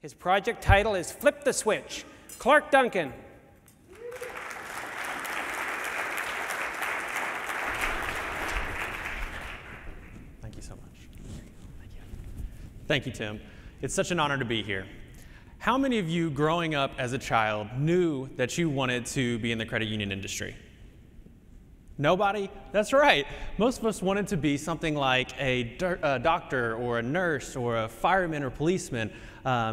His project title is Flip the Switch. Clark Duncan. Thank you so much. Thank you. Thank you, Tim. It's such an honor to be here. How many of you growing up as a child knew that you wanted to be in the credit union industry? Nobody? That's right. Most of us wanted to be something like a doctor or a nurse or a fireman or policeman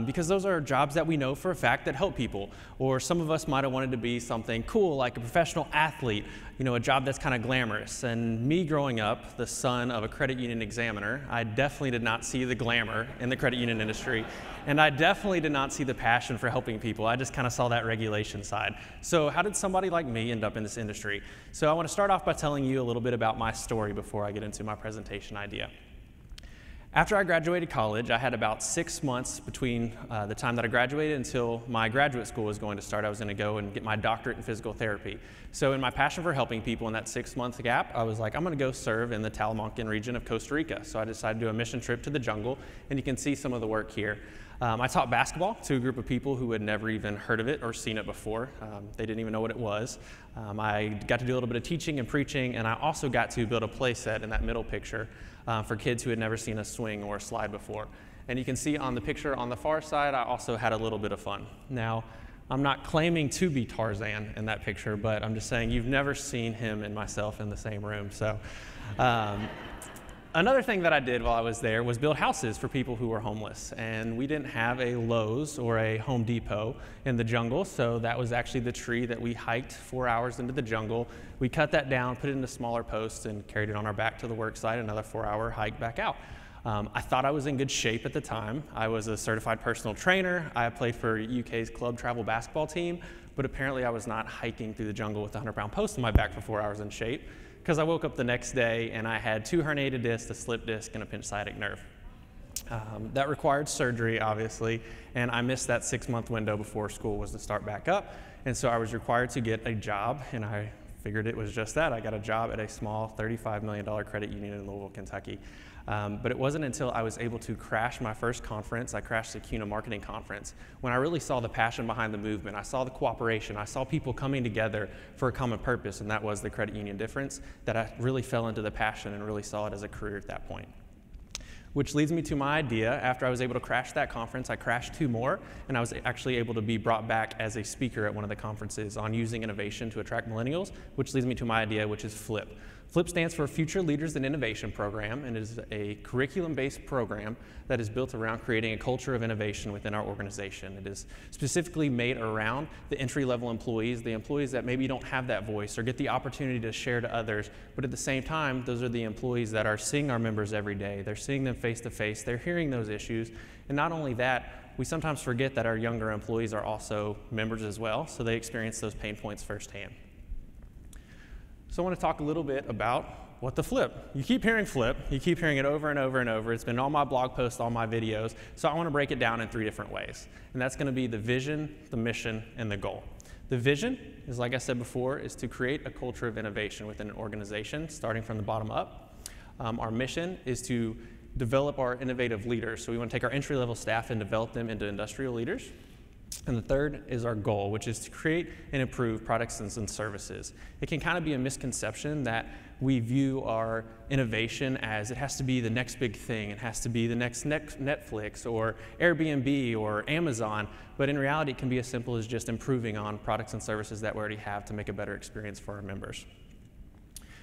because those are jobs that we know for a fact that help people. Or some of us might have wanted to be something cool like a professional athlete, you know, a job that's kind of glamorous. And me growing up, the son of a credit union examiner, I definitely did not see the glamour in the credit union industry. And I definitely did not see the passion for helping people. I just kind of saw that regulation side. So how did somebody like me end up in this industry? So I want to start off by telling you a little bit about my story before I get into my presentation idea. After I graduated college, I had about 6 months between the time that I graduated until my graduate school was going to start. I was going to go and get my doctorate in physical therapy. So in my passion for helping people in that 6-month gap, I was like, I'm going to go serve in the Talamancan region of Costa Rica. So I decided to do a mission trip to the jungle, and you can see some of the work here. I taught basketball to a group of people who had never even heard of it or seen it before. They didn't even know what it was. I got to do a little bit of teaching and preaching, and I also got to build a play set in that middle picture for kids who had never seen a swing or a slide before. And you can see on the picture on the far side, I also had a little bit of fun. Now, I'm not claiming to be Tarzan in that picture, but I'm just saying you've never seen him and myself in the same room. So. Another thing that I did while I was there was build houses for people who were homeless. And we didn't have a Lowe's or a Home Depot in the jungle, so that was actually the tree that we hiked 4 hours into the jungle. We cut that down, put it into smaller posts, and carried it on our back to the work site, another 4-hour hike back out. I thought I was in good shape at the time. I was a certified personal trainer. I played for UK's club travel basketball team, but apparently I was not hiking through the jungle with a 100-pound post on my back for 4 hours in shape, because I woke up the next day and I had 2 herniated discs, a slip disc, and a pinched sciatic nerve. That required surgery, obviously, and I missed that 6-month window before school was to start back up, and so I was required to get a job, and I figured it was just that. I got a job at a small $35 million credit union in Louisville, Kentucky. But it wasn't until I was able to crash my first conference, I crashed the CUNA marketing conference, when I really saw the passion behind the movement. I saw the cooperation. I saw people coming together for a common purpose, and that was the credit union difference, that I really fell into the passion and really saw it as a career at that point. Which leads me to my idea. After I was able to crash that conference, I crashed 2 more, and I was actually able to be brought back as a speaker at one of the conferences on using innovation to attract millennials, which leads me to my idea, which is FLIP. FLIP stands for Future Leaders in Innovation Program, and it is a curriculum-based program that is built around creating a culture of innovation within our organization. It is specifically made around the entry-level employees, the employees that maybe don't have that voice or get the opportunity to share to others, but at the same time, those are the employees that are seeing our members every day. They're seeing them face-to-face, they're hearing those issues, and not only that, we sometimes forget that our younger employees are also members as well, so they experience those pain points firsthand. So I want to talk a little bit about what the FLIP. You keep hearing FLIP, you keep hearing it over and over and over. It's been on my blog posts, all my videos. So I want to break it down in 3 different ways. And that's going to be the vision, the mission, and the goal. The vision is, like I said before, is to create a culture of innovation within an organization, starting from the bottom up. Our mission is to develop our innovative leaders. So we want to take our entry-level staff and develop them into industrial leaders. And the third is our goal, which is to create and improve products and services. It can kind of be a misconception that we view our innovation as it has to be the next big thing. It has to be the next Netflix or Airbnb or Amazon. But in reality, it can be as simple as just improving on products and services that we already have to make a better experience for our members.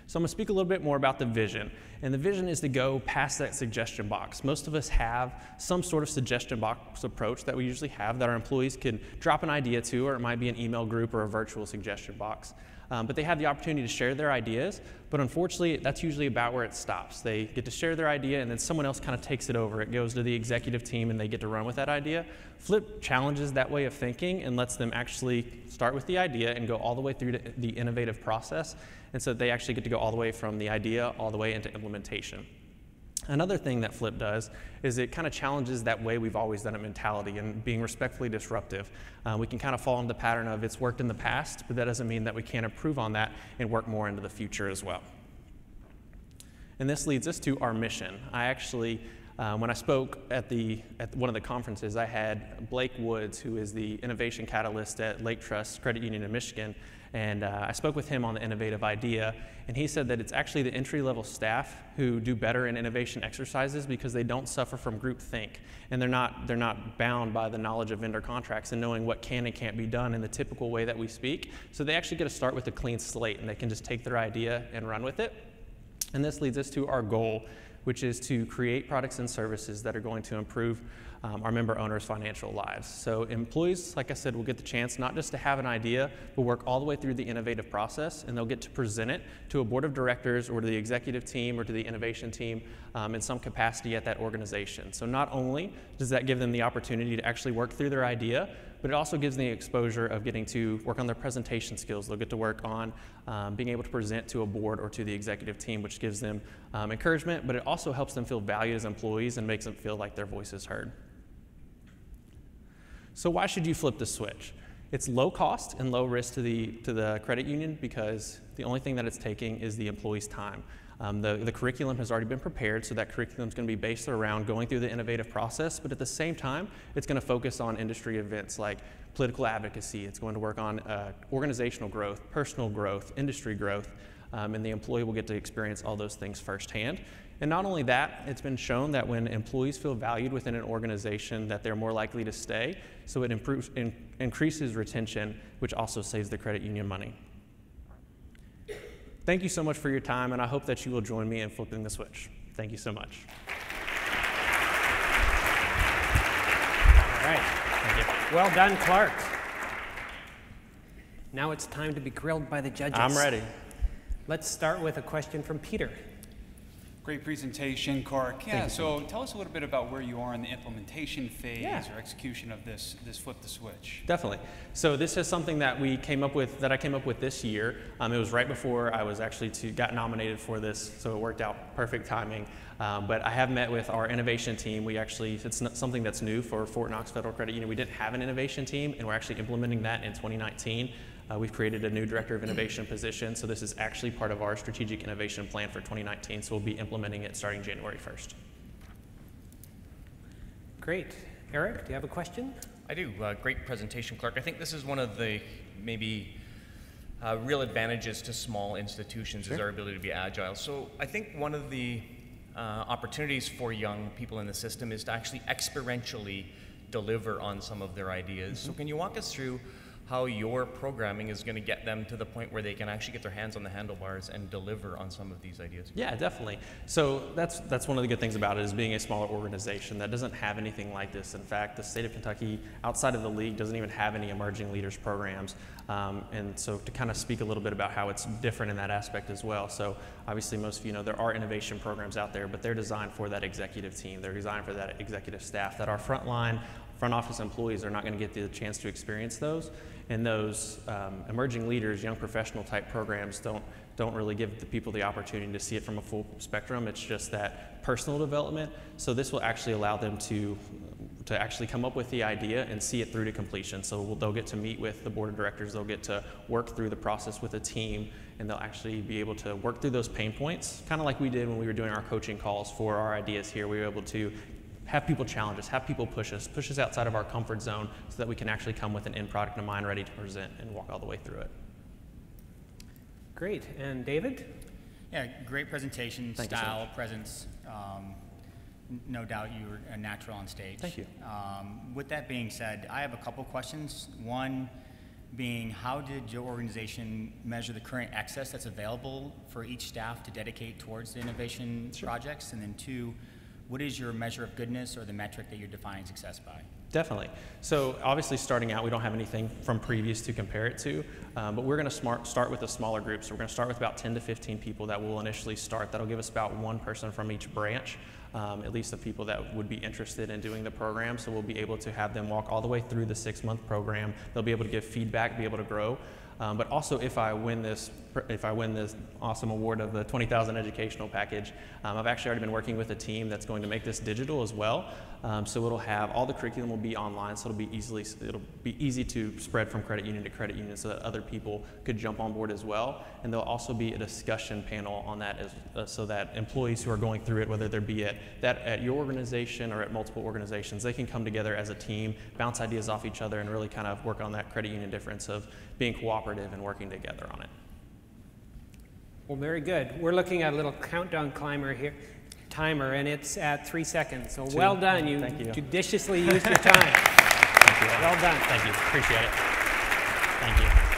So I'm going to speak a little bit more about the vision. And the vision is to go past that suggestion box. Most of us have some sort of suggestion box approach that we usually have that our employees can drop an idea to, or it might be an email group or a virtual suggestion box. But they have the opportunity to share their ideas, but unfortunately, that's usually about where it stops. They get to share their idea, and then someone else kind of takes it over. It goes to the executive team, and they get to run with that idea. FLIP challenges that way of thinking and lets them actually start with the idea and go all the way through to the innovative process, and so they actually get to go all the way from the idea all the way into implementation. Another thing that FLIP does is it kind of challenges that way we've always done it mentality and being respectfully disruptive. We can kind of fall into the pattern of it's worked in the past, but that doesn't mean that we can't improve on that and work more into the future as well. And this leads us to our mission. I actually When I spoke at one of the conferences, I had Blake Woods, who is the innovation catalyst at Lake Trust Credit Union in Michigan, and I spoke with him on the innovative idea, and he said that it's actually the entry-level staff who do better in innovation exercises because they don't suffer from groupthink, and they're not bound by the knowledge of vendor contracts and knowing what can and can't be done in the typical way that we speak. So they actually get to start with a clean slate, and they can just take their idea and run with it. And this leads us to our goal, which is to create products and services that are going to improve our member owners' financial lives. So employees, like I said, will get the chance not just to have an idea, but work all the way through the innovative process, and they'll get to present it to a board of directors or to the executive team or to the innovation team in some capacity at that organization. So not only does that give them the opportunity to actually work through their idea, but it also gives them the exposure of getting to work on their presentation skills. They'll get to work on being able to present to a board or to the executive team, which gives them encouragement, but it also helps them feel valued as employees and makes them feel like their voice is heard. So why should you flip the switch? It's low cost and low risk to the credit union because the only thing that it's taking is the employee's time. The curriculum has already been prepared, so that curriculum is going to be based around going through the innovative process, but at the same time, it's going to focus on industry events like political advocacy. It's going to work on organizational growth, personal growth, industry growth, and the employee will get to experience all those things firsthand. And not only that, it's been shown that when employees feel valued within an organization, that they're more likely to stay, so it increases retention, which also saves the credit union money. Thank you so much for your time, and I hope that you will join me in flipping the switch. Thank you so much. All right. Thank you. Well done, Clark. Now it's time to be grilled by the judges. I'm ready. Let's start with a question from Peter. Great presentation, Clark. Yeah, so tell us a little bit about where you are in the implementation phase or execution of this flip the switch. Definitely. So this is something that I came up with this year. It was right before I was actually got nominated for this, so it worked out perfect timing. But I have met with our innovation team. It's something that's new for Fort Knox Federal Credit Union. We didn't have an innovation team, and we're actually implementing that in 2019. We've created a new Director of Innovation position, so this is actually part of our strategic innovation plan for 2019, so we'll be implementing it starting January 1st. Great. Eric, do you have a question? I do. Great presentation, Clark. I think this is one of the maybe real advantages to small institutions is our ability to be agile. So I think one of the opportunities for young people in the system is to actually experientially deliver on some of their ideas. So can you walk us through how your programming is going to get them to the point where they can actually get their hands on the handlebars and deliver on some of these ideas? Yeah, definitely. So that's one of the good things about it is being a smaller organization that doesn't have anything like this. In fact, the state of Kentucky, outside of the league, doesn't even have any emerging leaders programs. And so to kind of speak a little bit about how it's different in that aspect as well. So obviously most of you know there are innovation programs out there, but they're designed for that executive team. They're designed for that executive staff that our front office employees are not going to get the chance to experience those. And those emerging leaders, young professional type programs don't really give the people the opportunity to see it from a full spectrum. It's just that personal development. So this will actually allow them to actually come up with the idea and see it through to completion. So they'll get to meet with the board of directors, they'll get to work through the process with a team, and they'll actually be able to work through those pain points, kind of like we did when we were doing our coaching calls for our ideas here. We were able to have people challenge us, have people push us outside of our comfort zone so that we can actually come with an end product in mind ready to present and walk all the way through it. Great. And David? Yeah, great presentation, Thank style, you so much. presence. No doubt you were a natural on stage. Thank you. With that being said, I have a couple questions. One being, how did your organization measure the current excess that's available for each staff to dedicate towards the innovation projects? And then two, what is your measure of goodness or the metric that you're defining success by? Definitely. So obviously starting out, we don't have anything from previous to compare it to, but we're going to start with a smaller group. So we're going to start with about 10 to 15 people that will initially start. That'll give us about one person from each branch, at least the people that would be interested in doing the program. So we'll be able to have them walk all the way through the 6-month program. They'll be able to give feedback, be able to grow. But also if I win this awesome award of the 20,000 educational package, I've actually already been working with a team that's going to make this digital as well. So it'll have, all the curriculum will be online, so it'll be easy to spread from credit union to credit union so that other people could jump on board as well. And there'll also be a discussion panel on that so that employees who are going through it, whether they be at your organization or at multiple organizations, they can come together as a team, bounce ideas off each other, and really kind of work on that credit union difference of being cooperative and working together on it. Well, very good. We're looking at a little countdown timer, and it's at 3 seconds. So well done. You judiciously used your time. Thank you. Well done. Thank you. Appreciate it. Thank you.